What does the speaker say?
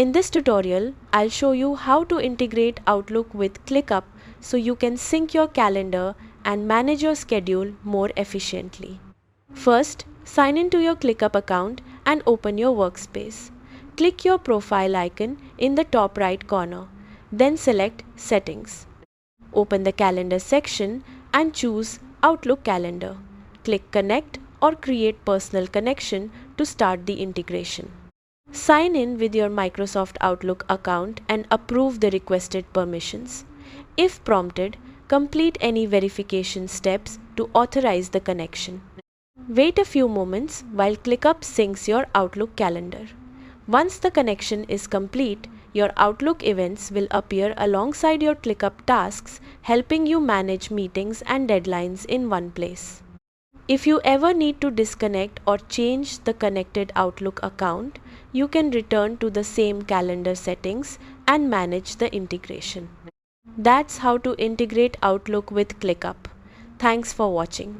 In this tutorial, I'll show you how to integrate Outlook with ClickUp so you can sync your calendar and manage your schedule more efficiently. First, sign in to your ClickUp account and open your workspace. Click your profile icon in the top right corner, then select Settings. Open the Calendar section and choose Outlook Calendar. Click Connect or Create Personal Connection to start the integration. Sign in with your Microsoft Outlook account and approve the requested permissions. If prompted, complete any verification steps to authorize the connection. Wait a few moments while ClickUp syncs your Outlook calendar. Once the connection is complete, your Outlook events will appear alongside your ClickUp tasks, helping you manage meetings and deadlines in one place. If you ever need to disconnect or change the connected Outlook account, you can return to the same calendar settings and manage the integration. That's how to integrate Outlook with ClickUp. Thanks for watching.